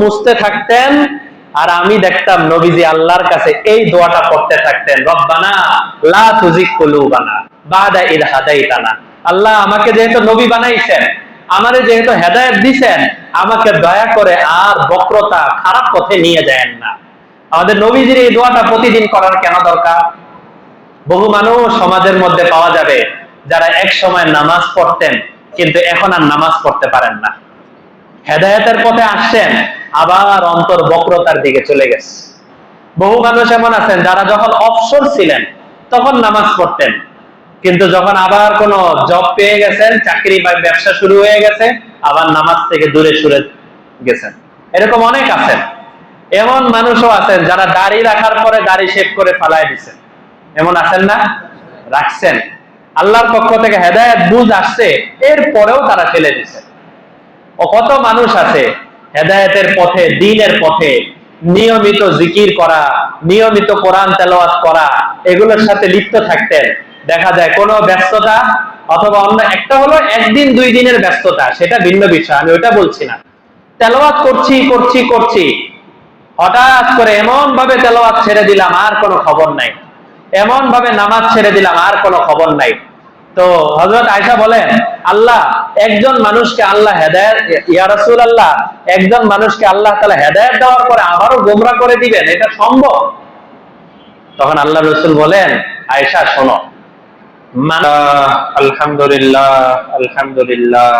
মুছতে থাকতেন, আর আমি দেখতাম নবীজি আল্লাহর কাছে এই দোয়াটা পড়তে থাকতেন, রব্বানা লা তুজিগ কুলুবানা বাদা ইদ হাদাইতানা। আল্লাহ, আমাকে যেহেতু নবী বানাইছেন, আমারে যেহেতু হেদায়েত দিবেন, আমাকে দয়া করে আর বক্রতা খারাপ পথে নিয়ে যায়েন না। আমাদের নবীজির এই দোয়াটা প্রতিদিন করার কেন দরকার? বহু মানুষ সমাজের মধ্যে পাওয়া যাবে যারা এক সময় নামাজ পড়তেন কিন্তু এখন আর নামাজ পড়তে পারেন না। হেদায়েতের পথে আসছেন, আবার অন্তর বক্রতার দিকে চলে গেছে। বহু মানুষ এমন আছেন যারা যখন অবসর ছিলেন তখন নামাজ পড়তেন, কিন্তু যখন আবার কোনো জব পেয়ে গেছেন, চাকরি বা ব্যবসা শুরু হয়ে গেছে, আবার নামাজ থেকে দূরে সরে গেছেন। এরকম অনেক আছেন। এমন মানুষও আছেন যারা দাড়ি রাখার পরে দাড়ি শেভ করে ফালাই দিচ্ছেন। এমন আছেন না? রাখছেন, আল্লাহর পক্ষ থেকে হেদায়েত বুঝ আসছে, এরপরেও তারা ফেলে দিচ্ছে। ও কত মানুষ আছে হেদায়েতের পথে, দ্বীনের পথে নিয়মিত জিকির করা, নিয়মিত কোরআন তেলাওয়াত করা, এগুলোর সাথে লিপ্ত থাকতেন। দেখা যায় কোনো ব্যস্ততা অথবা অন্য একটা হলো একদিন দুই দিনের ব্যস্ততা, সেটা ভিন্ন বিষয়, আমি ওটা বলছি না। তেলাওয়াত করছি করছি করছি, হঠাৎ করে এমন ভাবে তেলাওয়াত ছেড়ে দিলাম আর কোনো খবর নাই, এমন ভাবে নামাজ ছেড়ে দিলাম আর কোনো খবর নাই। তো হযরত আয়েশা বলেন, আল্লাহ, একজন মানুষকে আল্লাহ হেদায়েত, ইয়া রাসূলুল্লাহ, একজন মানুষকে আল্লাহ তাআলা হেদায়েত দেওয়ার পরে আবারও গোমরা করে দিবেন, এটা সম্ভব? তখন আল্লাহ রাসূল বলেন, আয়েশা শোনো, আলহামদুলিল্লাহ আলহামদুলিল্লাহ।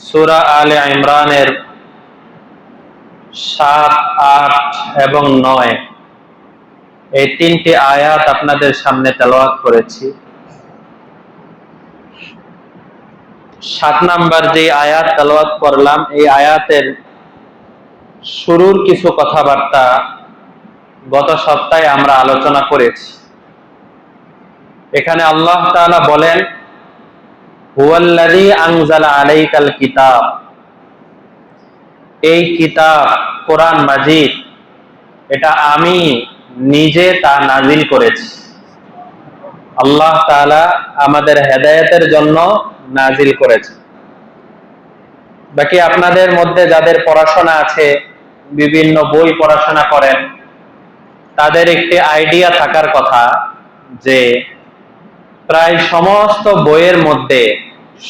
সূরা আলে ইমরানের ৭, ৮ এবং ৯ এই তিনটি আয়াত আপনাদের সামনে তেলাওয়াত করেছি। ৭ নাম্বার যে আয়াত তেলাওয়াত করলাম, এই আয়াতের শুরুর কিছু কথাবার্তা গত সপ্তাহে আমরা আলোচনা করেছি। এখানে আল্লাহ তাআলা বলেন, হুয়াল্লাযী আনজালা আলাইকাল কিতাব, এই কিতাব কোরআন মাজিদ, এটা আমি নিজে তা নাজিল করেছি। আল্লাহ তাআলা আমাদের হেদায়েতের জন্য নাজিল করেছে। বাকি আপনাদের মধ্যে যাদের পড়াশোনা আছে, বিভিন্ন বই পড়াশোনা করেন, তাদের একটি আইডিয়া থাকার কথা যে প্রায় সমস্ত বইয়ের মধ্যে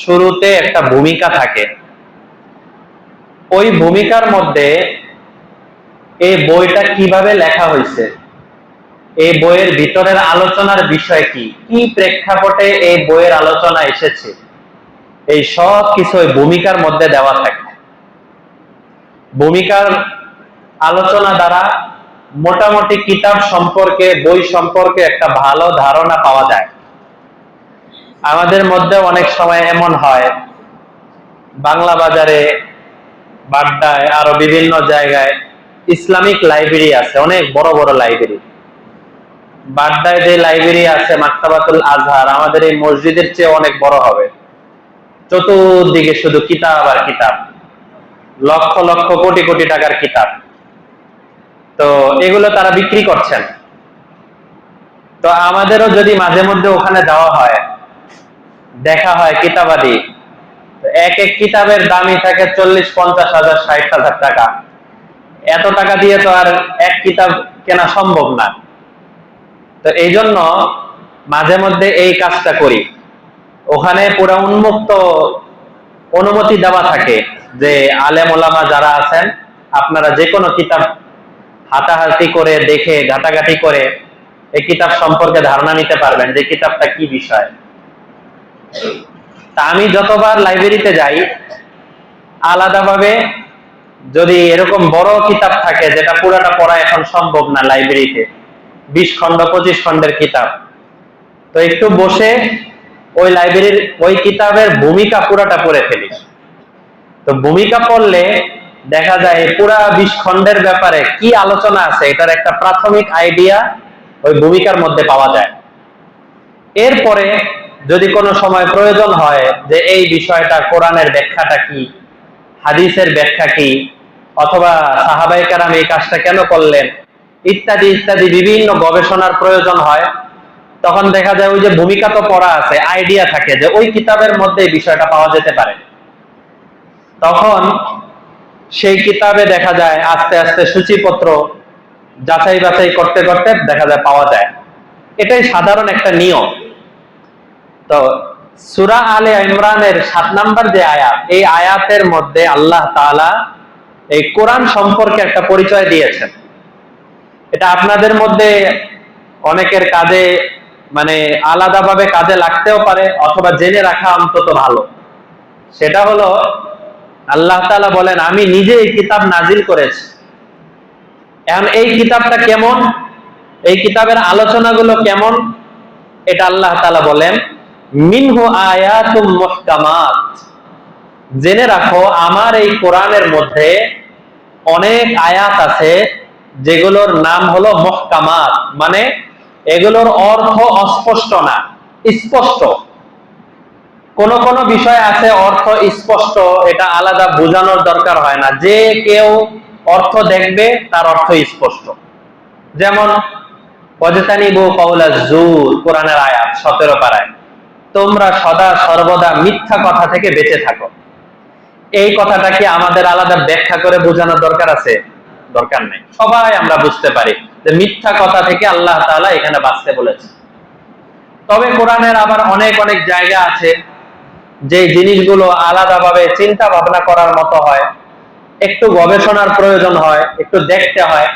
শুরুতে একটা ভূমিকা থাকে। ওই ভূমিকার মধ্যে এই বইটা কিভাবে লেখা হয়েছে, এই বইয়ের ভিতরের আলোচনার বিষয় কি, কি প্রেক্ষাপটে এই বইয়ের আলোচনা এসেছে, এই সব কিছু ভূমিকার মধ্যে দেওয়া থাকে। ভূমিকার আলোচনা দ্বারা মোটামুটি কিতাব সম্পর্কে, বই সম্পর্কে একটা ভালো ধারণা পাওয়া যায়। আমাদের মধ্যে অনেক সময় এমন হয়, বাংলা বাজারে, বাড্ডায়, আরো বিভিন্ন জায়গায় ইসলামিক লাইব্রেরি আছে, অনেক বড় বড় লাইব্রেরি। বাড্ডায় যে লাইব্রেরি আছে মাকতাবাতুল আজহার, আমাদের এই মসজিদের চেয়ে অনেক বড় হবে। চতুর্দিকে শুধু কিতাব আর কিতাব, লক্ষ লক্ষ কোটি কোটি টাকার কিতাব। তো এগুলো তারা বিক্রি করছেন। তো আমাদেরও যদি মাঝে মধ্যে ওখানে যাওয়া হয়, দেখা হয় কিতাবাদি, এক এক কিতাবের দামই থাকে 40-50 হাজার, 60,000 টাকা। এত টাকা দিয়ে তো আর এক কিতাব কেনা সম্ভব না। তো এই জন্য মাঝে মধ্যে এই কাজটা করি। ওখানে পুরো উন্মুক্ত অনুমতি দেওয়া থাকে যে আলেম ওলামা যারা আছেন, আপনারা যে কোনো কিতাব হাতাহাতি করে, দেখে, ঘাটাঘাটি করে এই কিতাব সম্পর্কে ধারণা নিতে পারবেন যে কিতাবটা কি বিষয়। তা আমি যতবার লাইব্রেরিতে যাই, আলাদাভাবে যদি এরকম বড় কিতাব থাকে যেটা পুরাটা পড়া এখন সম্ভব না লাইব্রেরিতে, 20 খন্ড 25 খন্ডের কিতাব, তো একটু বসে ওই লাইব্রেরির ওই কিতাবের ভূমিকা পুরাটা পড়ে ফেলি। তো ভূমিকা পড়লে দেখা যায় পুরা 20 খন্ডের ব্যাপারে কি আলোচনা আছে, এটার একটা প্রাথমিক আইডিয়া ওই ভূমিকার মধ্যে পাওয়া যায়। এরপরে যদি কোনো সময় প্রয়োজন হয় যে এই বিষয়টা, কোরআনের ব্যাখ্যাটা কি, হাদিসের ব্যাখ্যা কি, অথবা সাহাবায়ে কেরাম এই কাজটা কেন করলেন, ইত্যাদি ইত্যাদি বিভিন্ন গবেষণার প্রয়োজন হয়, তখন দেখা যায় ওই যে ভূমিকা তো পড়া আছে, আইডিয়া থাকে যে ওই কিতাবের মধ্যে এই বিষয়টা পাওয়া যেতে পারে। তখন সেই কিতাবে দেখা যায় আস্তে আস্তে সূচিপত্র যাচাই বাছাই করতে করতে দেখা যায় পাওয়া যায়। এটাই সাধারণ একটা নিয়ম। তো সূরা আলে ইমরানের 7 নাম্বার যে আয়াত, এই আয়াতের মধ্যে আল্লাহ তাআলা এই কোরআন সম্পর্কে একটা পরিচয় দিয়েছেন। এটা আপনাদের মধ্যে অনেকের কাজে মানে আলাদাভাবে কাজে লাগতেও পারে, অথবা জেনে রাখা অন্তত ভালো। সেটা হলো আল্লাহ তাআলা বলেন, আমি নিজে এই কিতাব নাজিল করেছি। এখন এই কিতাবটা কেমন, এই কিতাবের আলোচনাগুলো কেমন, এটা আল্লাহ তাআলা বলেন মিনহু আয়াতুম মুহকামাত। জেনে রাখো আমার এই কোরআনের মধ্যে অনেক আয়াত আছে যেগুলোর নাম হলো মুহকামাত, মানে এগুলোর অর্থ অস্পষ্ট না, স্পষ্ট। কোন কোন বিষয় আছে অর্থ স্পষ্ট, এটা আলাদা বোঝানোর দরকার হয় না, যে কেউ অর্থ দেখবে তার অর্থ স্পষ্ট। যেমন ওয়াজতানিবু কাওলাজ জুর, কোরআনের আয়াত 17 পারায়, তোমরা সদা সর্বদা মিথ্যা কথা থেকে বেঁচে থাকো। এই কথাটা কি আমাদের আলাদা ব্যাখ্যা করে বোঝানোর দরকার আছে? দরকার নেই, সবাই আমরা বুঝতে পারি যে মিথ্যা কথা থেকে আল্লাহ তাআলা এখানে বাঁচতে বলেছে। তবে কোরআনের আবার অনেক অনেক জায়গা আছে যে জিনিসগুলো আলাদাভাবে চিন্তা ভাবনা করার মতো হয়, একটু গবেষণার প্রয়োজন হয়, একটু দেখতে হয়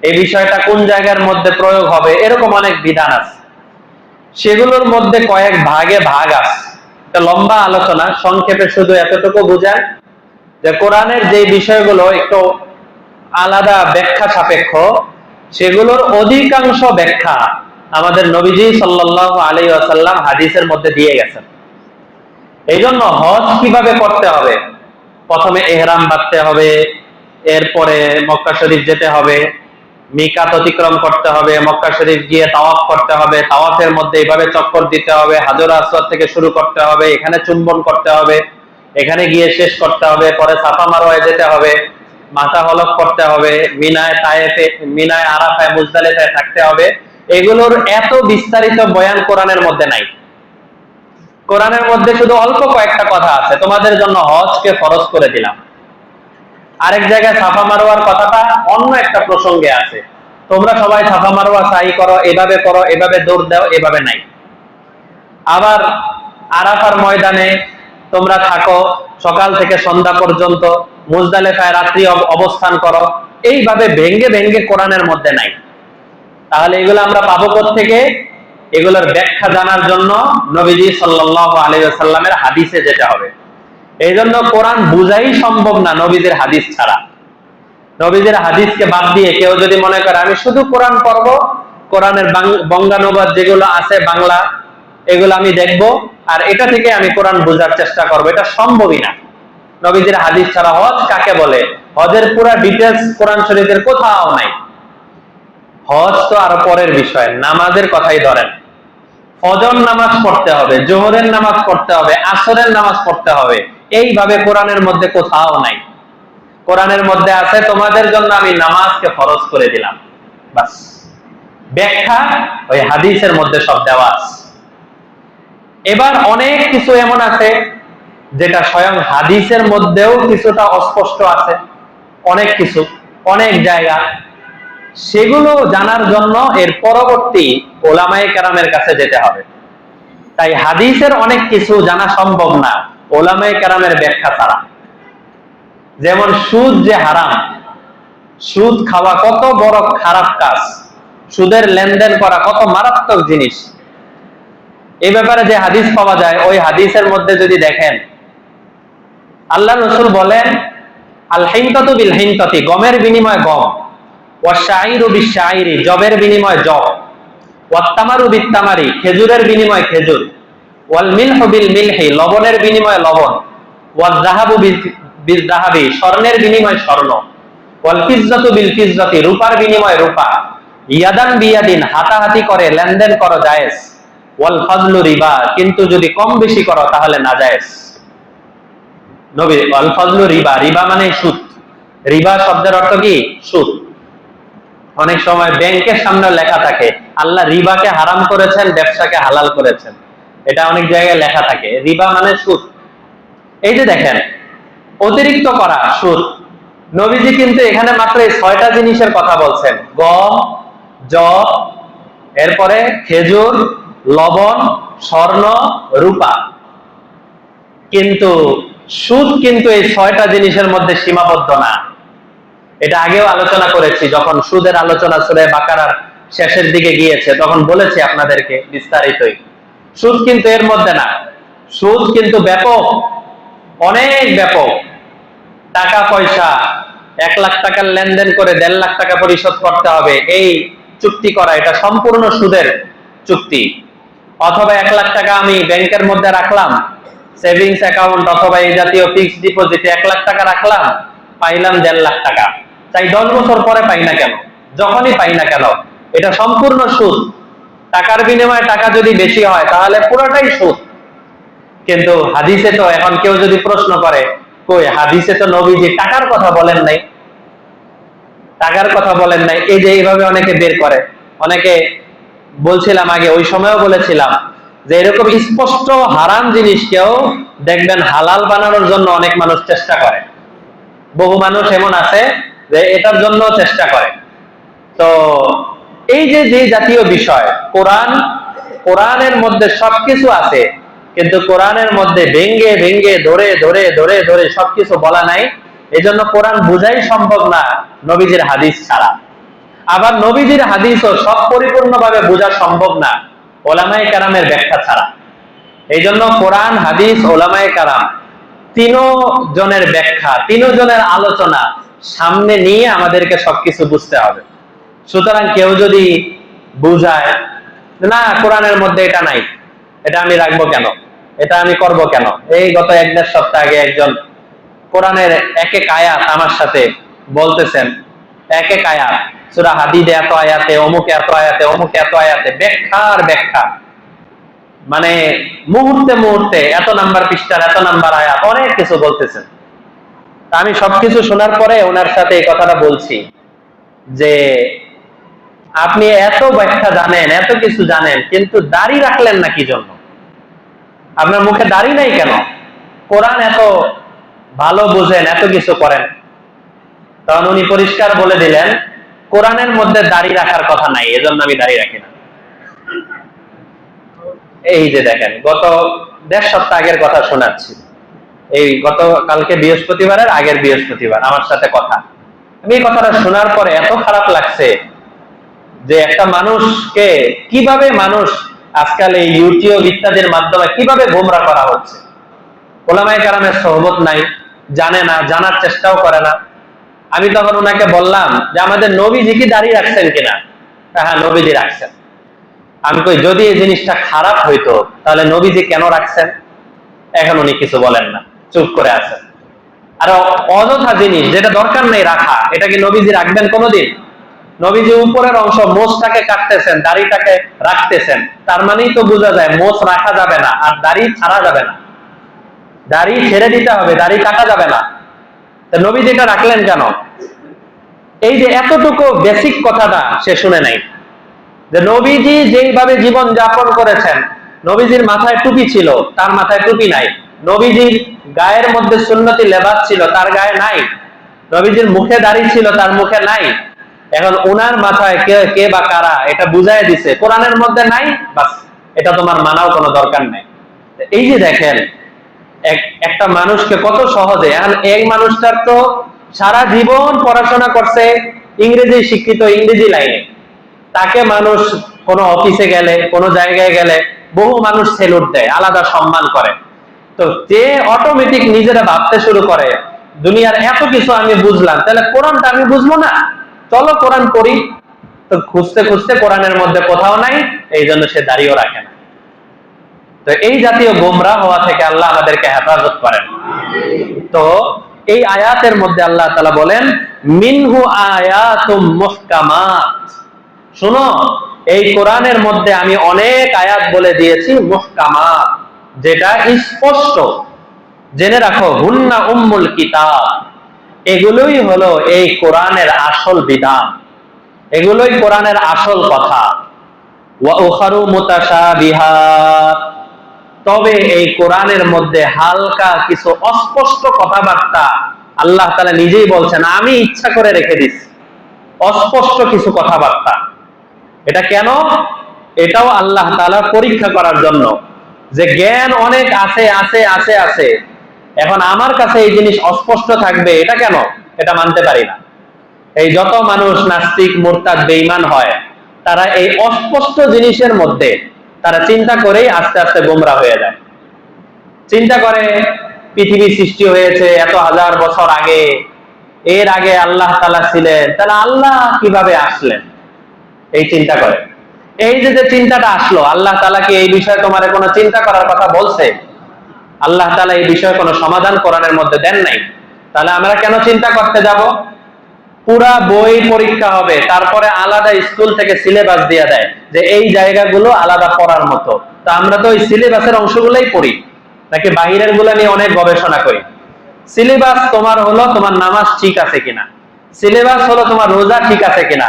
এই বিষয়টা কোন জায়গার মধ্যে প্রয়োগ হবে, এরকম অনেক বিধান আছে। সেগুলোর মধ্যে কয়েক ভাগে ভাগ আছে। লম্বা আলোচনা, সংক্ষেপে শুধু এতটুকু বুঝেন যে কোরআনের যে বিষয়গুলো একটু আলাদা ব্যাখ্যা সাপেক্ষ, সেগুলোর অধিকাংশ ব্যাখ্যা আমাদের নবীজি সাল্লাল্লাহু আলাইহি ওয়াসাল্লাম হাদিসের মধ্যে দিয়ে গেছেন। এই জন্য হজ কিভাবে করতে হবে, প্রথমে ইহরাম বাঁধতে হবে, এরপরে মক্কা শরীফ যেতে হবে, মিকাত অতিক্রম করতে হবে, মক্কা শরীফ গিয়ে তাওয়াফ করতে হবে, তাওয়াফের মধ্যে এইভাবে চক্কর দিতে হবে, হাজর আসওয়াদ থেকে শুরু করতে হবে, এখানে চুম্বন করতে হবে, এখানে গিয়ে শেষ করতে হবে, পরে সাফা মারওয়ায় যেতে হবে, মাথা হলক করতে হবে, মিনায় তায়েফে, মিনায় আরাফায় মুজদালিফায় থাকতে হবে। এগুলোর এত বিস্তারিত বয়ান কোরআনের মধ্যে নাই। কোরআনের মধ্যে শুধু অল্প কয়েকটা কথা আছে, তোমাদের জন্য হজকে ফরজ করে দিলাম। আরেক জায়গায় সাফা মারওয়ার কথাটা অন্য একটা প্রসঙ্গে আছে, তোমরা সবাই সাফা মারওয়া সাই করো, এভাবে দৌড় দাও, এভাবে নাই। আবার আরাফার ময়দানে তোমরা থাকো সকাল থেকে সন্ধ্যা পর্যন্ত, মুজদালিফায় রাত্রি অবস্থান করো, এইভাবে ভেঙ্গে ভেঙ্গে কোরআনের মধ্যে নাই। তাহলে এগুলো আমরা পাবো কোত্থেকে? এগুলোর ব্যাখ্যা জানার জন্য নবীজি সাল্লাল্লাহু আলাইহি ওয়াসাল্লামের হাদিসে যেতে হবে। এই জন্য কোরআন বুঝাই সম্ভব না নবীদের হাদিস ছাড়া। নবীদের হাদিসকে বাদ দিয়ে কেউ যদি মনে করে আমি শুধু কোরআন পড়বো, কোরআনের বঙ্গানুবাদ যেগুলো আছে বাংলা, এগুলো আমি দেখবো আর এটা থেকে আমি কোরআন বোঝার চেষ্টা করবো, এটা সম্ভবই না। নবীদের হাদিস ছাড়া হজ কাকে বলে, হজের পুরা ডিটেলস কোরআন শরীফের কোথাও নাই। হজ তো আরো পরের বিষয়, নামাজের কথাই ধরেন, ফজর নামাজ পড়তে হবে, জোহরের নামাজ পড়তে হবে, আসরের নামাজ পড়তে হবে, এইভাবে কোরআনের মধ্যে কোথাও নাই। কোরআনের মধ্যে আছে তোমাদের জন্য আমি নামাজকে ফরজ করে দিলাম, বাস। ব্যাখ্যা ওই হাদিসের মধ্যে সব দেওয়া আছে। এবার অনেক কিছু এমন আছে যেটা স্বয়ং হাদিসের মধ্যেও কিছুটা অস্পষ্ট আছে, অনেক কিছু, অনেক জায়গা। সেগুলো জানার জন্য এর পরবর্তী ওলামায়ে কেরামের কাছে যেতে হবে। তাই হাদিসের অনেক কিছু জানা সম্ভব না ওলামায়ে কেরামের ব্যাখ্যা ছাড়া। যেমন সুদ যে হারাম, সুদ খাওয়া কত বড় খারাপ কাজ, সুদের লেনদেন করা কত মারাত্মক জিনিস, এই ব্যাপারে যে হাদিস পাওয়া যায়, ওই হাদিসের মধ্যে যদি দেখেন আল্লাহ রাসূল বলেন আল হিনতাতু বিল হিনতাতি, গমের বিনিময়ে গম, ওয়াশাইরু বিশাইরি, জবের বিনিময়ে জব, ওয়াত্তামারু বিত্তামারি, খেজুরের বিনিময়ে খেজুর, ওয়াল মিলহু বিল মিলহি, লবণের বিনিময়ে লবণ, ওয়াল যাহাবু বিল যাহাবি, স্বর্ণের বিনিময়ে স্বর্ণ, ওয়াল ফিজ্জাতু বিল ফিজ্জাতি, রূপার বিনিময়ে রূপা, ইয়াদান বিয়াদিন, হাতাহাতি করে লেনদেন করো জায়েজ, ওয়াল ফাজলু রিবা, কিন্তু যদি কম বেশি করো তাহলে নাজায়েজ। নবী ওয়াল ফাজলু রিবা, রিবা মানে সুদ, রিবা শব্দের অর্থ কি? সুদ। অনেক সময় ব্যাংকের সামনে লেখা থাকে আল্লাহ রিবাকে হারাম করেছেন, ব্যবসাকে হালাল করেছেন, এটা অনেক জায়গায় লেখা থাকে, রিবা মানে সুদ। এই যে দেখেন অতিরিক্ত করা সুদ। নবীজি কিন্তু এখানে মাত্র এই 6টা জিনিসের কথা বলছেন, গম, যব, এরপরে খেজুর, লবণ, স্বর্ণ, রূপা। কিন্তু সুদ কিন্তু এই 6টা জিনিসের মধ্যে সীমাবদ্ধ না। এটা আগেও আলোচনা করেছি, যখন সুদের আলোচনা সূরা বাকারার শেষের দিকে গিয়েছে তখন বলেছি আপনাদেরকে বিস্তারিতই। সুদ কিন্তু এর মধ্যে না, সুদ কিন্তু ব্যাপক, অনেক ব্যাপক। টাকা পয়সা 1 লাখ টাকার লেনদেন করে 1.5 লাখ টাকা পরিশোধ করতে হবে, এই চুক্তি করা, এটা সম্পূর্ণ সুদের চুক্তি। অথবা 1 লাখ টাকা আমি ব্যাংকের মধ্যে রাখলাম, সেভিংস অ্যাকাউন্ট অথবা এই জাতীয় ফিক্সড ডিপোজিটে 1 লাখ টাকা রাখলাম, পাইলাম 1.5 লাখ টাকা, তাই 10 বছর পরে পাই না কেন, যখনই পাই না কেন, এটা সম্পূর্ণ সুদ। টাকার বিনিময়ে টাকা যদি বেশি হয় তাহলে পুরোটাই সুদ। কিন্তু হাদিসে তো, এখন কেউ যদি প্রশ্ন করে, কই হাদিসে তো নবীজি টাকার কথা বলেন নাই, টাকার কথা বলেন নাই, এই যে এইভাবে অনেকে বের করে। অনেকে বলছিলাম আগে, ওই সময়ও বলেছিলাম যে এরকম স্পষ্ট হারাম জিনিসকেও দেখবেন হালাল বানানোর জন্য অনেক মানুষ চেষ্টা করে। বহু মানুষ এমন আছে যে এটার জন্য চেষ্টা করে। তো এই যে যে জাতীয় বিষয়, কোরআনের মধ্যে সবকিছু আছে, কিন্তু কোরআনের মধ্যে ভেঙ্গে ভেঙ্গে ধরে ধরে ধরে ধরে সবকিছু বলা নাই। এই জন্য কোরআন বুঝাই সম্ভব না নবীজির হাদিস ছাড়া। আবার নবীজির হাদিসও সব পরিপূর্ণভাবে বোঝা সম্ভব না ওলামায়ে কেরামের ব্যাখ্যা ছাড়া। এই জন্য কোরআন, হাদিস, ওলামায়ে কেরাম তিনজনের ব্যাখ্যা, তিনজনের আলোচনা সামনে নিয়ে আমাদেরকে সবকিছু বুঝতে হবে। সুতরাং কেউ যদি বুঝায় না কোরআনের মধ্যে এটা নাই, এটা আমি রাখবো কেন, এটা আমি করব কেন, এই গত 1-1.5 সপ্তাহ আগে একজন কোরআনের এক এক আয়াত আমার সাথে বলতেছেন, এক এক আয়াত, সূরা হাদীদে এত আয়াতে, অমুকে এত আয়াতে, অমুকে এত আয়াতে, ব্যাখ্যার ব্যাখ্যা, মানে মুহূর্তে মুহূর্তে এত নাম্বার পৃষ্ঠার এত নাম্বার আয়াত, অনেক কিছু বলতেছেন। আমি সবকিছু শোনার পরে ওনার সাথে এই কথাটা বলছি যে আপনি এত ব্যাখ্যা জানেন, এত কিছু জানেন, কিন্তু দাড়ি রাখলেন না কি জন্য? আপনার মুখে দাড়ি নাই কেন? কোরআন এত ভালো বুঝেন, এত কিছু করেন। তখন উনি পরিষ্কার বলে দিলেন, কোরআনের মধ্যে দাড়ি রাখার কথা নাই, এজন্য আমি দাড়ি রাখি না। এই যে দেখেন, গত 1.5 সপ্তাহ আগের কথা শোনাচ্ছি, এই গত কালকে বৃহস্পতিবারের আগের বৃহস্পতিবার আমার সাথে কথা। আমি এই কথাটা শোনার পরে এত খারাপ লাগছে যে একটা মানুষকে কিভাবে মানুষ আজকাল এই ইউটিউব ইত্যাদির মাধ্যমে কিভাবে গোমরাহ করা হচ্ছে। ওলামায়ে কেরামের সোহবত নাই, জানে না, জানার চেষ্টাও করে না। আমি তখন ওনাকে বললাম যে আমাদের নবীজি কি দাঁড়িয়ে রাখছেন কিনা? হ্যাঁ, নবীজি রাখছেন। আমি কই যদি এই জিনিসটা খারাপ হইতো তাহলে নবীজি কেন রাখছেন? এখন উনি কিছু বলেন না, চুপ করে আছেন। আর অযথা জিনিস যেটা দরকার নেই রাখা, এটা কি নবীজি রাখবেন কোনোদিন? নবীজি উপরের অংশ মোচটাকে কাটতেছেন, দাড়িটাকে রাখতেছেন, তার মানেই তো বোঝা যায় মোচ রাখা যাবে না আর দাড়ি ছাড়া যাবে না, দাড়ি ছেড়ে দিতে হবে, দাড়ি কাটা যাবে না। নবীজি এটা রাখলেন কেন? এই যে এতটুকু বেসিক কথাটা সে শুনে নাই, যে নবীজি যেইভাবে জীবন যাপন করেছেন, নবীজির মাথায় টুপি ছিল, তার মাথায় টুপি নাই। নবীজির গায়ের মধ্যে সুন্নতি লেবাস ছিল, তার গায়ে নাই। নবীজির মুখে দাড়ি ছিল, তার মুখে নাই। এখন ওনার মাথায় কে বা কারা এটা বুঝাই দিছে, কোরআনের মধ্যে নাই, বাস এটা তোমার মানাও কোনো দরকার নাই। এই যে দেখেন একটা মানুষকে কত সহজে, এখন এই মানুষটার তো সারা জীবন পড়াশোনা করছে, ইংরেজি শিক্ষিত, ইংরেজি লাইনে, তাকে মানুষ কোনো অফিসে গেলে, কোনো জায়গায় গেলে বহু মানুষ সেলুট দেয়, আলাদা সম্মান করে। তো যে অটোমেটিক নিজেরা ভাবতে শুরু করে দুনিয়ার এত কিছু আমি বুঝলাম, তাহলে কোরআনটা আমি বুঝবো না, চলো কোরআন পড়ি। তো খুঁজতে খুঁজতে কোরআনের মধ্যে কোথাও নাই, এই জন্য সে দাঁড়িয়েও রাখে না। তো এই জাতীয় গোমরাহ হওয়া থেকে আল্লাহ আমাদেরকে হেফাজত করেন। তো এই আয়াতের মধ্যে আল্লাহ তাআলা বলেন মিনহু আয়াতুম মুহকামাত, শুনো এই কোরআনের মধ্যে আমি অনেক আয়াত বলে দিয়েছি মুহকামাত, যেটা স্পষ্ট। জেনে রাখো হুন্না উম্মুল কিতাব, এগুলোই হলো এই কোরআনের আসল বিধান, এগুলোই কোরআনের আসল কথা। ওয়া উখারু মুতাশাবিহাত, তবে এই কোরআনের মধ্যে হালকা কিছু অস্পষ্ট কথাবার্তা আল্লাহ তাআলা নিজেই বলছেন আমি ইচ্ছা করে রেখে দিচ্ছি, অস্পষ্ট কিছু কথাবার্তা। এটা কেন? এটাও আল্লাহ তাআলা পরীক্ষা করার জন্য, যে জ্ঞান অনেক আছে আছে আছে আছে, এখন আমার কাছে এই জিনিস অস্পষ্ট থাকবে এটা কেন? এটা মানতে পারি না। এই যত মানুষ নাস্তিক, মুরতাদ, বেঈমান হয়, তারা এই অস্পষ্ট জিনিসের মধ্যে তারা চিন্তা করেই আস্তে আস্তে গোমরা হয়ে যায়। চিন্তা করে পৃথিবী সৃষ্টি হয়েছে এত হাজার বছর আগে, এর আগে আল্লাহ তাআলা ছিলেন, তাহলে আল্লাহ কিভাবে আসলেন, এই চিন্তা করে। এই যে যে চিন্তাটা আসলো, আল্লাহ তাআলা কি এই বিষয়ে তোমার কোনো চিন্তা করার কথা বলছে? আল্লাহ তাআলা এই বিষয়ে কোনো সমাধান কোরআনের মধ্যে দেন নাই। তাহলে আমরা কেন চিন্তা করতে যাব? পুরা বই পরীক্ষা হবে, তারপরে আলাদা স্কুল থেকে সিলেবাস দিয়ে দেয় যে এই জায়গাগুলো আলাদা পড়ার মতো। তো আমরা তো ওই সিলেবাসের অংশগুলোই পড়ি, নাকি বাহিরের গুলা নিয়ে অনেক গবেষণা করি? সিলেবাস তোমার হলো তোমার নামাজ ঠিক আছে কিনা, সিলেবাস হলো তোমার রোজা ঠিক আছে কিনা,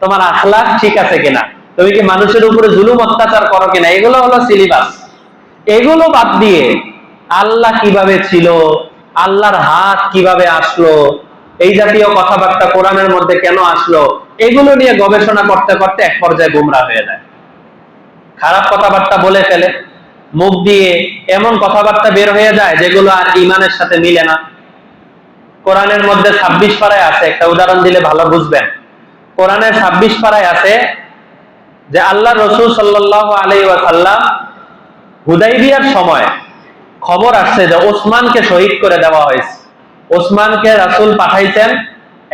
তোমার আখলাক ঠিক আছে কিনা, তুমি কি মানুষের উপরে জুলুম অত্যাচার করো কিনা, এগুলো হলো সিলেবাস। এগুলো বাদ দিয়ে আল্লাহ কিভাবে ছিল, আল্লাহর হাত কিভাবে আসলো, এই জাতীয় কথাবার্তা কোরআনের মধ্যে কেন আসলো, এগুলো নিয়ে গবেষণা করতে করতে এক পর্যায়ে গুমরাহ হয়ে যায়। খারাপ কথাবার্তা বলে ফেলে, মুখ দিয়ে এমন কথাবার্তা বের হয়ে যায় যেগুলো আর ঈমানের সাথে মিলে না। কোরআনের মধ্যে 26 পারায় আছে, একটা উদাহরণ দিলে ভালো বুঝবেন। কোরআনের 26 পারায় আছে যে আল্লাহ রাসূল সাল্লাল্লাহু আলাইহি ওয়াসাল্লাম হুদাইবিয়ার সময় খবর আসছে যে ওসমানকে শহীদ করে দেওয়া হয়েছে। ওসমানকে রাসূল পাঠাইছেন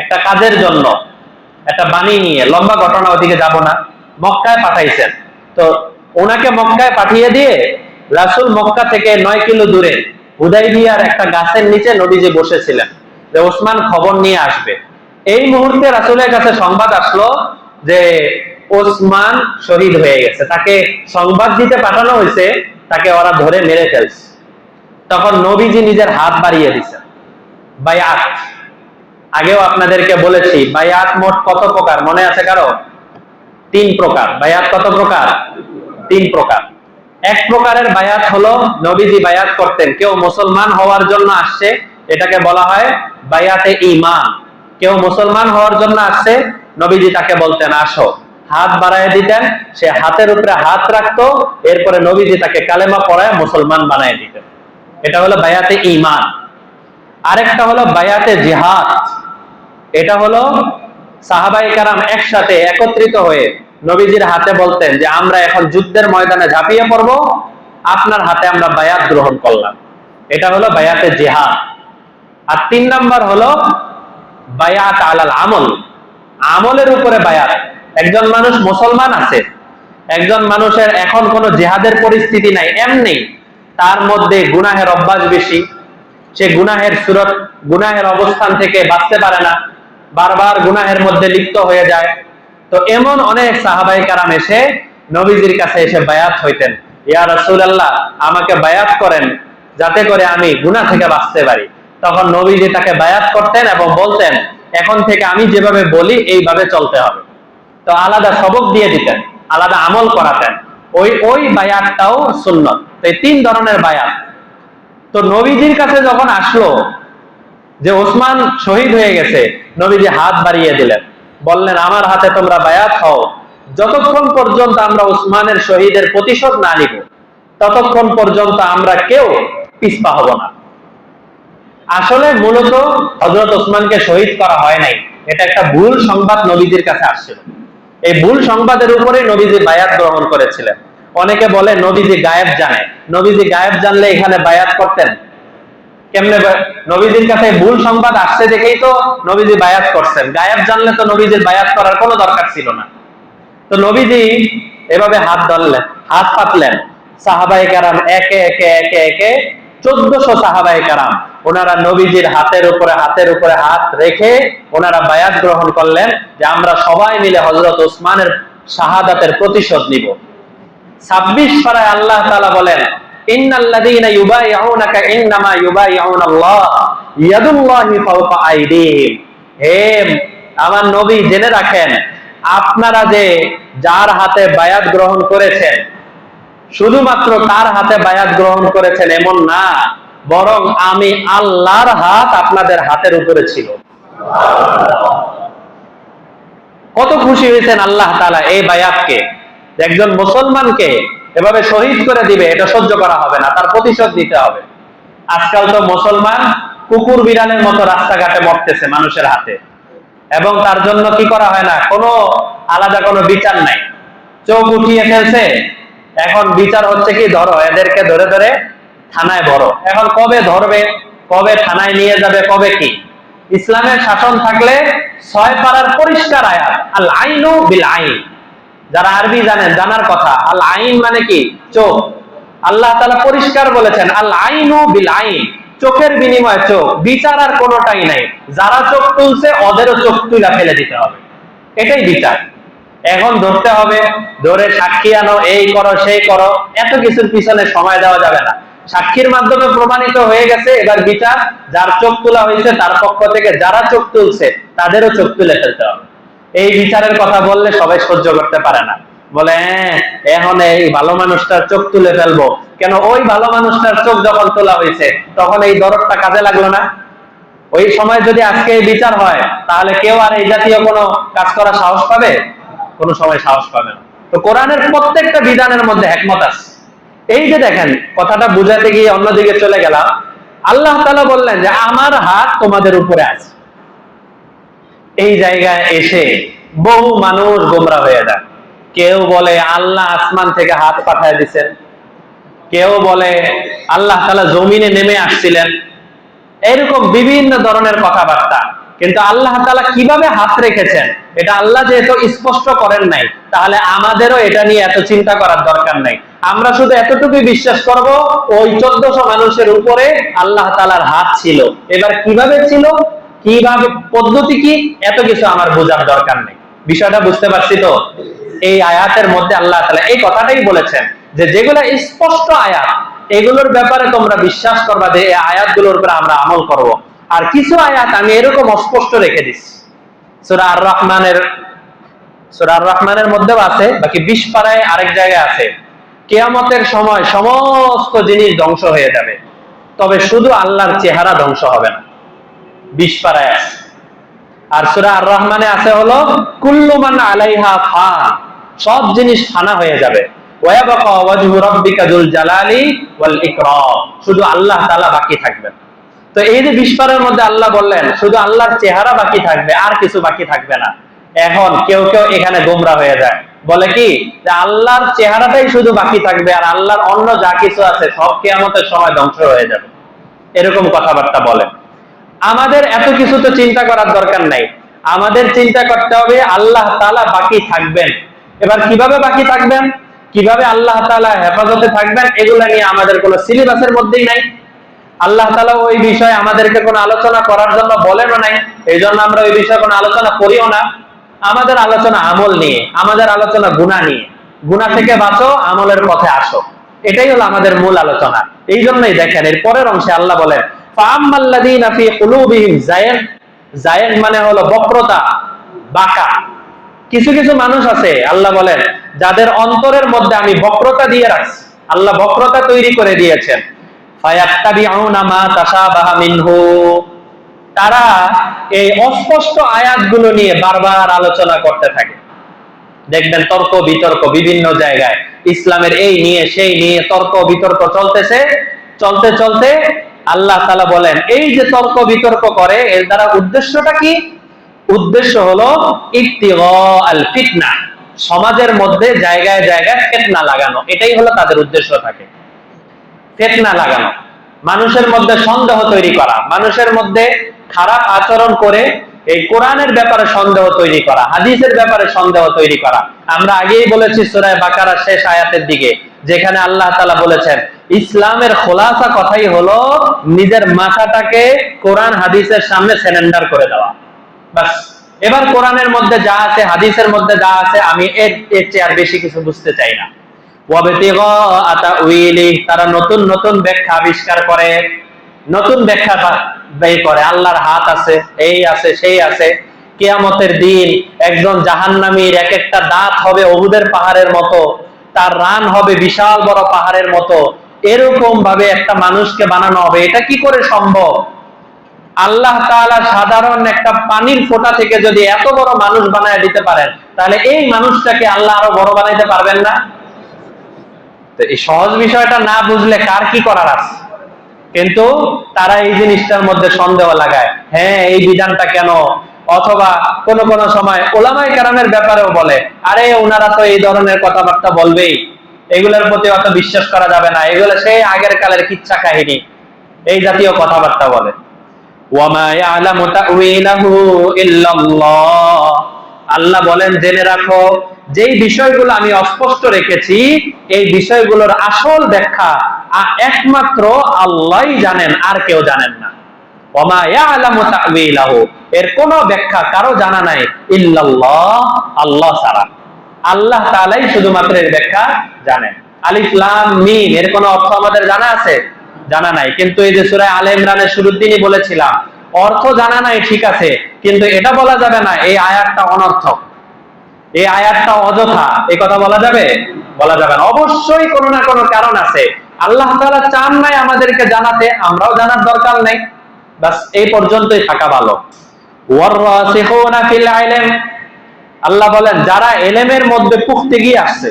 একটা কাজের জন্য, একটা বাণী নিয়ে, লম্বা ঘটনা, ওদিকে যাব না। মক্কায় পাঠাইছেন। তো ওনাকে মক্কায় পাঠিয়ে দিয়ে রাসূল মক্কা থেকে 9 কিলো দূরে হুদাইবিয়ার একটা গাছের নিচে নবীজি বসেছিলেন যে ওসমান খবর নিয়ে আসবে। এই মুহূর্তে রাসূলের কাছে সংবাদ আসলো যে ওসমান শহীদ হয়ে গেছে, তাকে সংবাদ দিতে পাঠানো হয়েছে, তাকে ওরা ধরে মেরে ফেলছে। তখন নবীজি নিজের হাত বাড়িয়ে দিয়েছেন, বায়াত। আগেও আপনাদেরকে বলেছি বায়াত মোট কত প্রকার মনে আছে কারো? 3 প্রকার। বায়াত কত প্রকার? 3 প্রকার। এক প্রকারের বায়াত হলো নবীজি বায়াত করতেন, কেউ মুসলমান হওয়ার জন্য আসছে, এটাকে বলা হয় বায়াতে ঈমান। কেউ মুসলমান হওয়ার জন্য আসছে, নবীজি তাকে বলতেন আসো, হাত বাড়ায় দিতেন, সে হাতের উপরে হাত রাখতো, এরপরে নবীজি তাকে কালেমা পড়ায় মুসলমান বানায় দিতেন। এটা হলো বায়াতে ঈমান। আরেকটা হলো বায়াতে জিহাদ। এটা হলো সাহাবায়ে কেরাম একসাথে একত্রিত হয়ে নবীজির হাতে বলতেন যে আমরা এখন যুদ্ধের ময়দানে ঝাঁপিয়ে পড়ব, আপনার হাতে আমরা বায়াত গ্রহণ করলাম। এটা হলো বায়াতে জিহাদ। আর 3 নাম্বার হলো বায়াত আলাল আমল, আমলের উপরে বায়াত। একজন মানুষ মুসলমান আছে, একজন মানুষের এখন কোনো জিহাদের পরিস্থিতি নাই, এমনি তার মধ্যে গুনাহের অভ্যাস বেশি, সে গুনাহের সুরত, গুনাহের অবস্থান থেকে বাঁচতে পারে না, বারবার গুনাহের মধ্যে লিপ্ত হয়ে যায়। তো এমন অনেক সাহাবায়ে কেরাম এসে নবীজির কাছে এসে বায়াত হইতেন, ইয়া রাসূলুল্লাহ আমাকে বায়াত করেন যাতে করে আমি গুনাহ থেকে বাঁচতে পারি। তখন নবীজি তাকে বায়াত করতেন এবং বলতেন এখন থেকে আমি যেভাবে বলি এইভাবে চলতে হবে। তো আলাদা সবক দিয়ে দিতেন, আলাদা আমল করাতেন। ওই বায়াতটাও সুন্নত। তো এই 3 ধরনের বায়াত। তো নবীজির কাছে যখন আসলো যে ওসমান শহীদ হয়ে গেছে, নবীজি হাত বাড়িয়ে দিলেন, বললেন আমার হাতে তোমরা বায়াত হও, যতক্ষণ পর্যন্ত আমরা ওসমানের শহীদের প্রতিশোধ না নিব ততক্ষণ পর্যন্ত আমরা কেউ পিছপা হব না। আসলে মূলত হযরত ওসমানকে শহীদ করা হয় নাই, এটা একটা ভুল সংবাদ নবীজির কাছে আসছিল। এই ভুল সংবাদের উপরে নবীজি বায়াত গ্রহণ করেছিলেন। অনেকে বলে নবীজি গায়েব জানে, নবীজি গায়েব জানলে এখানে বায়াত করতেন কেমনে? নবীজির কাছে ভুল সংবাদ আসছে দেখেই তো নবীজি বায়াত করছেন, গায়েব জানলে তো নবীজির বায়াত করার কোনো দরকার ছিল না। তো নবীজি এভাবে হাত ধরলেন, হাত পাতলেন, সাহাবায়ে কেরাম একে একে একে একে 1400 সাহাবায়ে কেরাম ওনারা নবীজির হাতের উপরে হাত রেখে ওনারা বায়াত গ্রহণ করলেন যে আমরা সবাই মিলে হযরত ওসমানের শাহাদাতের প্রতিশোধ নিব। 26 পারায় আল্লাহ তাআলা বলেন ইন্নাল্লাযীনা ইউবাইউনাকা ইন্নামা ইউবাইউনাল্লাহ ইয়াদুল্লাহি ফাওকা আইদিহিম। হে আমার নবী জেনে রাখেন আপনারা যে যার হাতে বায়াত গ্রহণ করেছেন শুধুমাত্র তার হাতে বায়াত গ্রহণ করেছেন এমন না, বরং আমি আল্লাহর হাত আপনাদের হাতের উপরে ছিল। কত খুশি হয়েছেন আল্লাহ তাআলা এই বায়াতকে। একজন মুসলমানকে এভাবে শহীদ করে দিবে, এটা সহ্য করা হবে না, তার প্রতিশোধ দিতে হবে। আজকাল তো মুসলমান কুকুর বিড়ালের মতো রাস্তাঘাটে মরতেছে মানুষের হাতে, এবং তার জন্য কি করা হয় না, কোনো আলাদা কোনো বিচার নাই। চোখ উঠিয়ে ফেলছে, এখন বিচার হচ্ছে কি, ধরো এদেরকে ধরে ধরে থানায় ভরো। এখন কবে ধরবে, কবে থানায় নিয়ে যাবে, কবে কি? ইসলামের শাসন থাকলে 6 পারার পরিষ্কার আয়াত, আল আইনু বিল আইন। যারা আরবি জানেন, জানার কথা, আল আইন মানে কি? চোখ। আল্লাহ তাআলা পরিষ্কার বলেছেন আল আইনু বিল আইন, চোখের বিনিময়ে চোখ। বিচার আর কোনোটাই নাই। যারা চোখ তুলছে ওদেরও চোখ তুলে ফেলে দিতে হবে, এটাই বিচার। এখন ধরতে হবে, ধরে সাক্ষী আনো, এই করো সেই করো, এত কিছুর পিছনে সময় দেওয়া যাবে না। সাক্ষীর মাধ্যমে প্রমাণিত হয়ে গেছে, এবার বিচার। যার চোখ তোলা হয়েছে তার পক্ষ থেকে যারা চোখ তুলছে তাদেরও চোখ তুলে ফেলতে হবে। এই বিচারের কথা বললে সবাই সহ্য করতে পারে না, বলে এখন এই ভালো মানুষটার চোখ তুলে ফেলবো কেন? ওই ভালো মানুষটার চোখ যখন তোলা হয়েছে তখন এই দরদটা কাজে লাগলো না? ওই সময় যদি আজকে এই বিচার হয়, তাহলে কেউ আর এই জাতীয় কোনো কাজ করার সাহস পাবে? কোনো সময় সাহস পাবে না। তো কোরআনের প্রত্যেকটা বিধানের মধ্যে হিকমত আছে। এই যে দেখেন, কথাটা বুঝাতে গিয়ে অন্যদিকে চলে গেলাম। আল্লাহ তাআলা বললেন যে আমার হাত তোমাদের উপরে আছে। এই জায়গায় এসে বহু মানুষ গোমরা হয়ে যায়। কেউ বলে আল্লাহ আসমান থেকে হাত পাঠিয়ে দিচ্ছেন, কেউ বলে আল্লাহ তাআলা জমিনে নেমে আসছিলেন, এরকম বিভিন্ন ধরনের কথাবার্তা। কিন্তু আল্লাহ তাআলা কিভাবে হাত রেখেছেন এটা আল্লাহ যেহেতু স্পষ্ট করেন নাই, তাহলে আমাদেরও এটা নিয়ে এত চিন্তা করার দরকার নাই। আমরা শুধু এতটুকুই বিশ্বাস করব, ওই 1400 মানুষের উপরে আল্লাহ তাআলার হাত ছিল। এবার কিভাবে ছিল, কিভাবে, পদ্ধতি কি, এত কিছু আমার বোঝার দরকার নেই। বিষয়টা বুঝতে পারছি তো? এই আয়াতের মধ্যে আল্লাহ তাআলা এই কথাটাই বলেছেন যে যেগুলো স্পষ্ট আয়াত, এগুলোর ব্যাপারে তোমরা বিশ্বাস করবা, যে এই আয়াতগুলোর উপর আমরা আমল করব। আর কিছু আয়াত আমি এরকম অস্পষ্ট রেখে দিচ্ছি। সূরা আর রহমানের মধ্যেও আছে, বাকি 20 পারায় আরেক জায়গায় আছে, কিয়ামতের সময় সমস্ত জিনিস ধ্বংস হয়ে যাবে, তবে শুধু আল্লাহর চেহারা ধ্বংস হবে না। 20 পারায় আছে। আর সূরা আর রহমানে আছে হলো কুল্লু মান আলাইহা ফান, সব জিনিস ফানা হয়ে যাবে। ওয়ায়াবকা ওয়াজহু রাব্বিকা যুল জালালি ওয়াল ইকরাম, শুধু আল্লাহ তাআলা বাকি থাকবেন। তো এই যে 20 পারার মধ্যে আল্লাহ বললেন শুধু আল্লাহর চেহারা বাকি থাকবে, আর কিছু বাকি থাকবে না। এখন কেউ কেউ এখানে গোমরা হয়ে যায়, বলে কি যে আল্লাহর চেহারাটাই শুধু বাকি থাকবে, আর আল্লাহর অন্য যা কিছু আছে সব কিয়ামতের সময় ধ্বংস হয়ে যাবে, এরকম কথাবার্তা বলে। আমাদের এত কিছু তো চিন্তা করার দরকার নাই। আমাদের চিন্তা করতে হবে আল্লাহ তাআলা বাকি থাকবেন। এবার কিভাবে বাকি থাকবেন, কিভাবে আল্লাহ তাআলা হেফাজতে থাকবেন, এগুলা নিয়ে আমাদের কোনো সিলেবাসের মধ্যেই নাই। আল্লাহ তাআলা ওই বিষয়ে আমাদেরকে কোনো আলোচনা করার জন্য বলেনও নাই, এই জন্য আমরা ওই বিষয়ে কোনো আলোচনা করিও না। আমাদের আলোচনা আমল নিয়ে, আমাদের আলোচনা গুনাহ নিয়ে। গুনাহ থেকে বাঁচো, আমলের পথে আসো, এটাই হলো আমাদের মূল আলোচনা। এই জন্যই দেখেন এর পরের অংশে আল্লাহ বলেন ফাআম্মাল্লাযীনা ফী কুলূবিহিম যায়গ, যায়গ মানে হলো বক্রতা, বাঁকা। কিছু কিছু মানুষ আছে আল্লাহ বলেন যাদের অন্তরের মধ্যে আমি বক্রতা দিয়ে রাখছি, আল্লাহ বক্রতা তৈরি করে দিয়েছেন। ফায়াত্তাবিউনা মা তাশাবাহা মিনহু, তারা এই অস্পষ্ট আয়াতগুলো নিয়ে বারবার আলোচনা করতে থাকে। দেখবেন তর্ক বিতর্ক বিভিন্ন জায়গায়, ইসলামের এই নিয়ে সেই নিয়ে তর্ক বিতর্ক চলতেছে। চলতে চলতে আল্লাহ তাআলা বলেন এই যে তর্ক বিতর্ক করে, এর দ্বারা উদ্দেশ্যটা কি? উদ্দেশ্য হলো ইবতিগা আল ফিতনা, সমাজের মধ্যে জায়গায় জায়গায় ফিতনা লাগানো, এটাই হলো তাদের উদ্দেশ্য থাকে। ফিতনা লাগানো, মানুষের মধ্যে সন্দেহ তৈরি করা, মানুষের মধ্যে খারাপ আচরণ করে এই কোরআনের ব্যাপারে সন্দেহ তৈরি করা, হাদিসের ব্যাপারে সন্দেহ তৈরি করা। আমরা আগেই বলেছি সূরা বাকারার শেষ আয়াতের দিকে, যেখানে আল্লাহ তাআলা বলেছেন ইসলামের খোলাসা কথাই হলো নিজের মাথাটাকে কোরআন হাদিসের সামনে সারেন্ডার করে দেওয়া, বাস। এবার কোরআনের মধ্যে যা আছে, হাদিসের মধ্যে যা আছে, আমি এর চেয়ে আর বেশি কিছু বুঝতে চাই না। ওয়াবতিগা তাউইলি, তারা নতুন নতুন ব্যাখ্যা আবিষ্কার করে, নতুন ব্যাখ্যা বের করে। আল্লাহর হাত আছে, এই আছে সেই আছে, কিয়ামতের দিন একজন জাহান্নামীর এক একটা দাঁত হবে উহুদের পাহাড়ের মতো, তার রান হবে বিশাল বড় পাহাড়ের মতো, এরকম ভাবে একটা মানুষকে বানানো হবে। এটা কি করে সম্ভব? আল্লাহ তাআলা সাধারণ একটা পানির ফোঁটা থেকে যদি এত বড় মানুষ বানায় দিতে পারেন, তাহলে এই মানুষটাকে আল্লাহ আরো বড় বানাইতে পারবেন না? তো এই সহজ বিষয়টা না বুঝলে কার কি করার আছে? কিন্তু তারা এই জিনিসটার মধ্যে সন্দেহ লাগায়, হ্যাঁ এই বিধানটা কেন? অথবা কোন কোন সময় ওলামায়ে কেরামের ব্যাপারেও বলে, আরে ওনারা তো এই ধরনের কথাবার্তা বলবেই, এগুলোর প্রতি অত বিশ্বাস করা যাবে না, এগুলো সেই আগের কালের কিচ্ছা কাহিনী, এই জাতীয় কথাবার্তা বলে। ওয়ামা ইয়ালামু তাউইলাহু ইল্লাল্লাহ, আল্লাহ বলেন জেনে রাখো, যেই বিষয়গুলো আমি অস্পষ্ট রেখেছি এই বিষয়গুলোর আসল ব্যাখ্যা একমাত্র আল্লাহই জানেন, আর কেউ জানেন না। ওয়ামা ইয়ালামু তাউইলাহু, এর কোনো ব্যাখ্যা কারো জানা নাই, ইল্লাল্লাহ, আল্লাহ ছাড়া। আল্লাহ তাআলাই শুধুমাত্র এর ব্যাখ্যা জানেন। আলিফ লাম মিম এর কোনো অর্থ আমাদের জানা আছে? জানা নাই। কিন্তু এই যে সূরা আলে ইমরানের শুরুর দিনই বলেছিলাম, অর্থ জানা নাই ঠিক আছে, কিন্তু এটা বলা যাবে না এই আয়াতটা অনর্থক, এই আয়াতটা অযথা, এই কথা বলা যাবে? বলা যাবে না। অবশ্যই কোনো না কোনো কারণ আছে। আল্লাহ তাআলা চান নাই আমাদেরকে জানাতে, আমরাও জানার দরকার নাই, বাস এই পর্যন্তই থাকা ভালো। ওয়াররাসিখুনা ফিল ইলম, আল্লাহ বলেন যারা এলেমের মধ্যে পুখতেগি আসছে,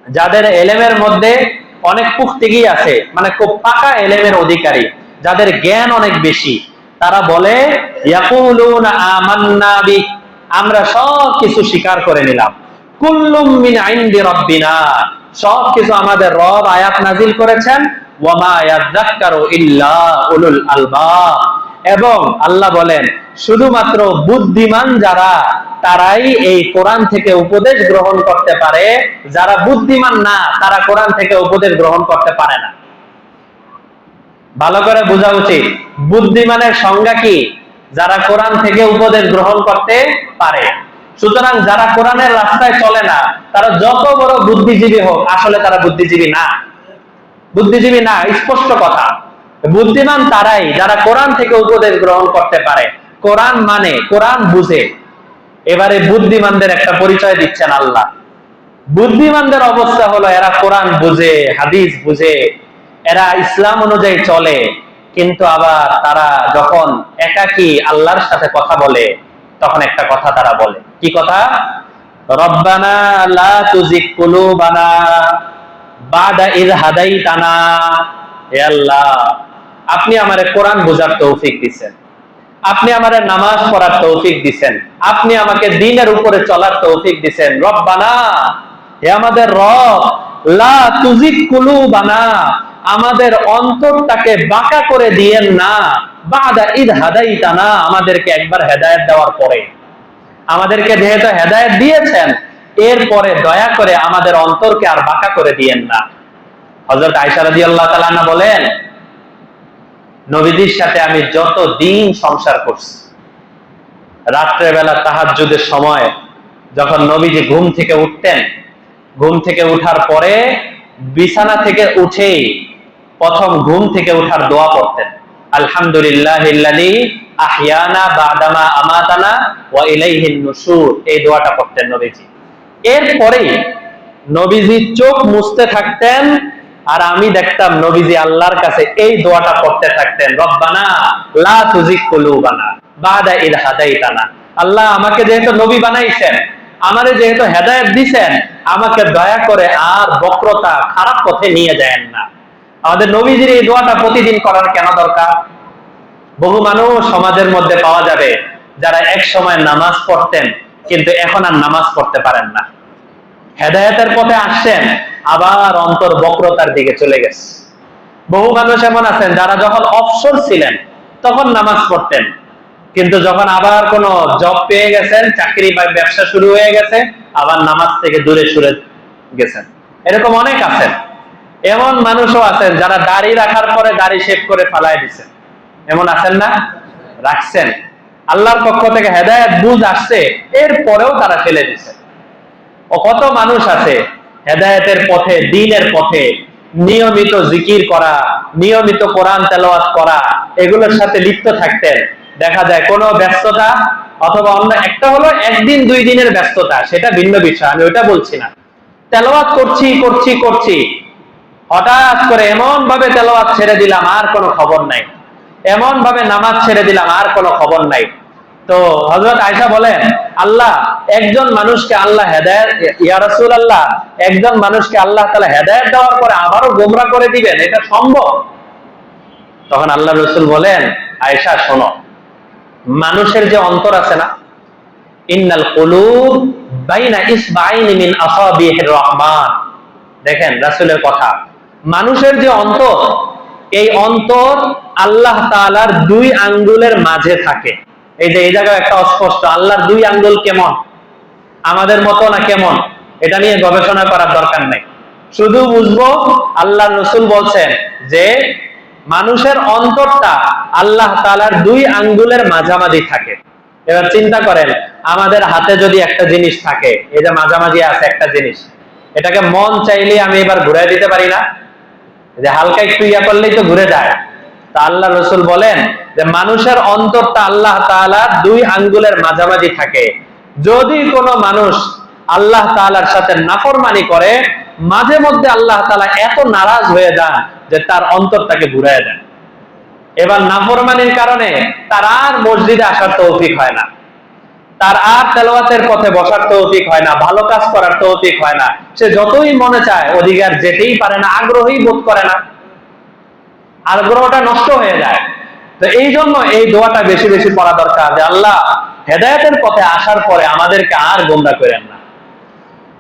যাদের এলেমের মধ্যে অনেক পুখতেগি আছে, মানে খুব পাকা এলেমের অধিকারী, যাদের জ্ঞান অনেক বেশি, তারা বলে ইয়াকুলুনা আমান্না বি, আমরা সব কিছু স্বীকার করে নিলাম, কুল্লুম মিন ইনদি রাব্বিনা, সব কিছু আমাদের রব আয়াত নাজিল করেছেন, ওয়ামা ইয়াযাক্কারু ইল্লা উলুল আলবাব, এবং আল্লাহ বলেন শুধুমাত্র বুদ্ধিমান যারা তারাই এই কোরআন থেকে উপদেশ গ্রহণ করতে পারে, যারা বুদ্ধিমান না তারা কোরআন থেকে উপদেশ গ্রহণ করতে পারে না। ভালো করে বোঝা উচিত, বুদ্ধিমানের সংজ্ঞা কি? যারা কোরআন থেকে উপদেশ গ্রহণ করতে পারে। সুতরাং যারা কোরআনের রাস্তায় চলে না, তারা যত বড় বুদ্ধিজীবী হোক, আসলে তারা বুদ্ধিজীবী না, বুদ্ধিজীবী না, স্পষ্ট কথা। বুদ্ধিমান তারাই যারা কোরআন থেকে উপদেশ গ্রহণ করতে পারে, কোরআন মানে, কোরআন বুঝে। এবারে বুদ্ধিমানদের একটা পরিচয় দিচ্ছেন আল্লাহ। বুদ্ধিমানদের অবস্থা হলো এরা কোরআন বুঝে, হাদিস বুঝে, এরা ইসলাম অনুযায়ী চলে, কিন্তু আবার তারা যখন একাকী আল্লাহর সাথে কথা বলে, তখন একটা কথা তারা বলে, কি কথা? রব্বানা লা তুজিগ কুলুবানা বাদা ইয হাদাইতানা, হে আল্লাহ আপনি আমারে কোরআন বোঝার তৌফিক দিবেন, আপনি আমারে নামাজ পড়ার তৌফিক দিবেন, আপনি আমাকে দ্বীনের উপরে চলার তৌফিক দিবেন। রব্বানা, হে আমাদের রব, লা তুজিগ কুলুবানা, আমাদের অন্তরটাকে বাঁকা করে দিয়েন না, বাদা ইয হাদাইতানা, আমাদেরকে একবার হেদায়েত দেওয়ার পরে, আমাদেরকে যেহেতু হেদায়েত দিয়েছেন এরপরে দয়া করে আমাদের অন্তরকে আর বাঁকা করে দিয়েন না। হযরত আয়েশা রাদিয়াল্লাহু তাআলা আনহা বলেন, নবীজির সাথে আমি যত দিন সংসার করছি, রাত্রে বেলা তাহাজ্জুদের সময় যখন নবীজি ঘুম থেকে উঠতেন, ঘুম থেকে উঠার পরে বিছানা থেকে উঠেই প্রথম ঘুম থেকে উঠার দোয়া পড়তেন, আলহামদুলিল্লাহিল্লাযী আহইয়ানা বাদামা আমাতানা ওয়া ইলাইহিন নুশুর, এই দোয়াটা পড়তেন নবীজি। এরপরেই নবীজি চোখ মুছতে থাকতেন, আর আমি দেখতাম নবীজি আল্লাহর কাছে এই দোয়াটা পড়তে থাকতেন, রব্বানা লা তুজিগ কুলুবানা বাদা ইয হাদাইতানা, আল্লাহ আমাকে যেহেতু নবী বানাইছেন, আমারে যেহেতু হেদায়েত দিবেন, আমাকে দয়া করে আর বক্রতা, খারাপ পথে নিয়ে যায়েন না। আমাদের নবীজির এই দোয়াটা প্রতিদিন করার কেন দরকার? বহু মানুষ সমাজের মধ্যে পাওয়া যাবে যারা এক সময় নামাজ পড়তেন, কিন্তু এখন আর নামাজ পড়তে পারেন না। হেদায়েতের পথে আসছেন, আবার অন্তর বক্রতার দিকে চলে গেছে। বহু মানুষ এমন আছেন যারা যখন অবসর ছিলেন তখন নামাজ পড়তেন, কিন্তু যখন আবার কোন জব পেয়ে গেছেন, চাকরি বা ব্যবসা শুরু হয়ে গেছে, আবার নামাজ থেকে দূরে সরে গেছেন। এরকম অনেক আছেন। এমন মানুষও আছেন যারা দাড়ি রাখার পরে দাড়ি শেভ করে ফালায় দিচ্ছেন, এমন আছেন না? রাখছেন, আল্লাহর পক্ষ থেকে হেদায়েত বুঝ আসছে, এরপরেও তারা ফেলে দিচ্ছেন। ও কত মানুষ আছে হেদায়েতের পথে, দ্বীনের পথে নিয়মিত জিকির করা, নিয়মিত কোরআন তেলাওয়াত করা, এগুলোর সাথে লিপ্ত থাকতেন, দেখা যায় কোনো ব্যস্ততা অথবা অন্য একটা হলো একদিন দুই দিনের ব্যস্ততা, সেটা ভিন্ন বিষয়, আমি ওইটা বলছি না, তেলাওয়াত করছি করছি করছি, হঠাৎ করে এমন ভাবে তেলাওয়াত ছেড়ে দিলাম আর কোনো খবর নাই, এমন ভাবে নামাজ ছেড়ে দিলাম আর কোনো খবর নাই। তো হযরত আয়েশা বলেন, আল্লাহ একজন মানুষকে আল্লাহ হেদায়েত, ইয়া রাসূলুল্লাহ একজন মানুষকে আল্লাহ তাআলা হেদায়েত দেওয়ার পরে আবারও গোমরা করে দিবেন, এটা সম্ভব? তখন আল্লাহ রাসূল বলেন, আয়েশা শোনো, মানুষের যে অন্তর আছে না, ইন্নাল কুলুব বাইনা ইসবাইনি মিন আসাবিহির রহমান, দেখেন রাসূলের কথা, মানুষের যে অন্তর, এই অন্তর আল্লাহ তাআলার দুই আঙ্গুলের মাঝে থাকে। এই যে এই জায়গায় একটা অস্পষ্ট, আল্লাহর দুই আঙ্গুল কেমন, আমাদের মতো না কেমন, এটা নিয়ে গবেষণা করার দরকার নেই, শুধু বুঝবো আল্লাহর রাসূল বলছেন যে মানুষের অন্তরটা আল্লাহ তাআলার দুই আঙ্গুলের মাঝামাঝি থাকে। এবার চিন্তা করেন, আমাদের হাতে যদি একটা জিনিস থাকে, এই যে মাঝামাঝি আছে একটা জিনিস, এটাকে মন চাইলে আমি এবার ঘুরে দিতে পারি না? যে হালকা একটু ইয়া করলেই তো ঘুরে যায়। তা আল্লাহ রাসূল বলেন যে মানুষের অন্তরটা আল্লাহ তাআলার দুই আঙ্গুলের মাঝামাঝি থাকে। যদি কোনো মানুষ আল্লাহ তাআলার সাথে নাফরমানি করে, মাঝে মধ্যে আল্লাহ তাআলা এত নারাজ হয়ে যান যে তার অন্তরটাকে ঘুরায় দেন। এবার নাফরমানির কারণে তার আর মসজিদে আসার তৌফিক হয় না, তার আর তেলাওয়াতের পথে বসার তৌফিক হয় না, ভালো কাজ করার তৌফিক হয় না, সে যতই মনে চায় অধিকার যেতেই পারে না, আগ্রহই বোধ করে না, আগ্রহটা নষ্ট হয়ে যায়। তো এই জন্য এই দোয়াটা বেশি বেশি পড়া দরকার যে আল্লাহ হেদায়েতের পথে আসার পরে আমাদেরকে আর গোমরা করেন না।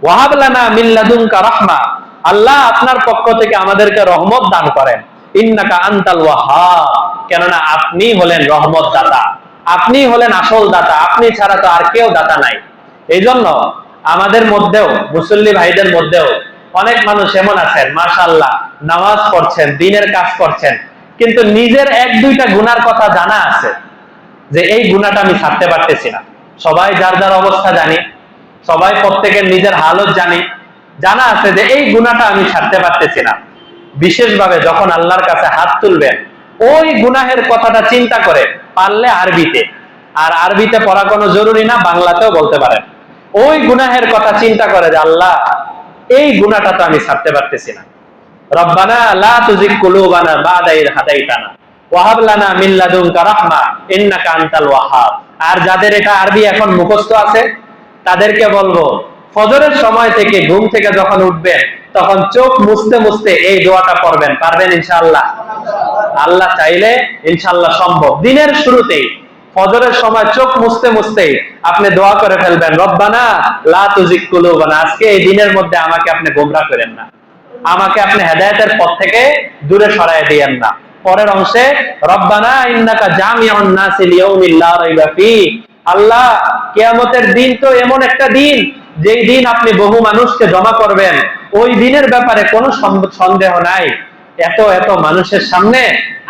ওয়াহাব লানা মিন লাদুনকা রাহমা, আল্লাহ আপনার পক্ষ থেকে আমাদেরকে রহমত দান করেন। ইন্নাকা আনতাল ওয়াহ্হাব, কেননা আপনি হলেন রহমত দাতা, আপনি হলেন আসল দাতা, আপনি ছাড়া তো আর কেউ দাতা নাই। এই জন্য আমাদের মধ্যেও, মুসল্লি ভাইদের মধ্যেও অনেক মানুষ এমন আছেন, মাশাআল্লাহ নামাজ পড়ছেন, দ্বীনের কাজ করছেন, কিন্তু নিজের এক দুইটা গুনার কথা জানা আছে যে এই গুনাহটা আমি ছাড়তে পারতেছি না। সবাই যার যার অবস্থা জানি, সবাই প্রত্যেকের নিজের হালত জানি, জানা আছে যে এই গুনাহটা আমি ছাড়তে পারতেছি না। বিশেষভাবে যখন আল্লাহর কাছে হাত তুলবেন, ওই গুনাহের কথাটা চিন্তা করে, পারলে আরবিতে, আর আরবিতে পড়া কোনো জরুরি না, বাংলাতেও বলতে পারেন, ওই গুনাহের কথা চিন্তা করে যে আল্লাহ এই গুনাহটা তো আমি ছাড়তে পারতেছি না। রব্বানা লা তুজিগ কুলুবানা বাদা ইয হাদাইতানা ওয়া হাব লানা মিন লাদুনকা রাহমা ইন্নাকা আনতাল ওয়াহ্হাব। আর যাদের এটা আরবি এখন মুখস্থ আছে, তাদেরকে বলবো ফজরের সময় থেকে ঘুম থেকে যখন উঠবেন তখন চোখ মুছতে মুছতে এই দোয়াটা পড়বেন, পারবেন ইনশাআল্লাহ? আল্লাহ চাইলে ইনশাআল্লাহ সম্ভব। দিনের শুরুতেই ফজরের সময় চোখ মুছতে মুছতে আপনি দোয়া করে ফেলবেন, রব্বানা লা তুজিগ কুলুবানা, আজকে এই দিনের মধ্যে আমাকে আপনি গোমরা করেন না, আমাকে আপনি হেদায়েতের পথ থেকে দূরে সরায় দিয়েন না। পরের অংশে রব্বানা ইন্নাকা জামিউন নাসি লিয়াউমিল লা রাইবা ফি, আল্লাহ কিয়ামতের দিন তো এমন একটা দিন, যেই দিন আপনি বহু মানুষকে জমা করবেন, ওই দিনের ব্যাপারে কোনো সন্দেহ নাই, এত এত মানুষের সামনে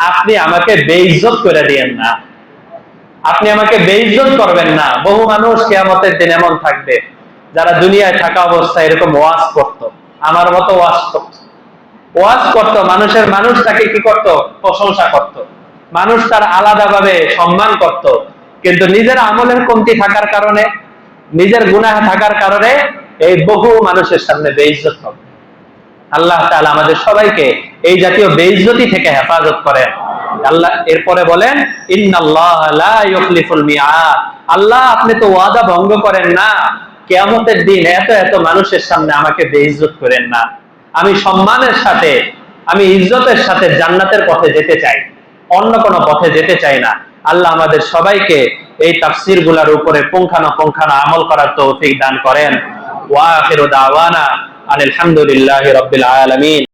আপনি আমাকে বেইজ্জত করে দিয়েন না, আপনি আমাকে বেইজ্জত করবেন না। বহু মানুষ কিয়ামতের দিন এমন থাকবে যারা দুনিয়ায় থাকা অবস্থায় এরকম ওয়াজ করতো, আমার মতো ওয়াজ করতো, মানুষ তাকে কি করত, প্রশংসা করত, মানুষ তার আলাদাভাবে সম্মান করত, কিন্তু নিজের আমলের কমতি থাকার কারণে, নিজের গুনাহ থাকার কারণে এই বহু মানুষের সামনে বেইজ্জত হবে। আল্লাহ তাআলা আমাদের সবাইকে এই জাতীয় বেইজ্জতি থেকে হেফাজত করেন। আল্লাহ এরপরে বলেন, ইন্নাল্লাহা লা ইউখলিফুল মিআদ, আল্লাহ আপনি তো ওয়াদা ভঙ্গ করেন না, কিয়ামতের দিন এত এত মানুষের সামনে আমাকে বেইজ্জত করেন না। আমি সম্মানের সাথে, আমি ইজ্জতের সাথে জান্নাতের পথে যেতে চাই, অন্য কোনো পথে যেতে চাই না। আল্লাহ আমাদের সবাইকে এই তাফসীর গুলার উপরে পুঙ্খানুপুঙ্খানু আমল করার তৌফিক দান করেন। ওয়া আখিরু দাওয়ানা আলহামদুলিল্লাহি রাব্বিল আলামিন।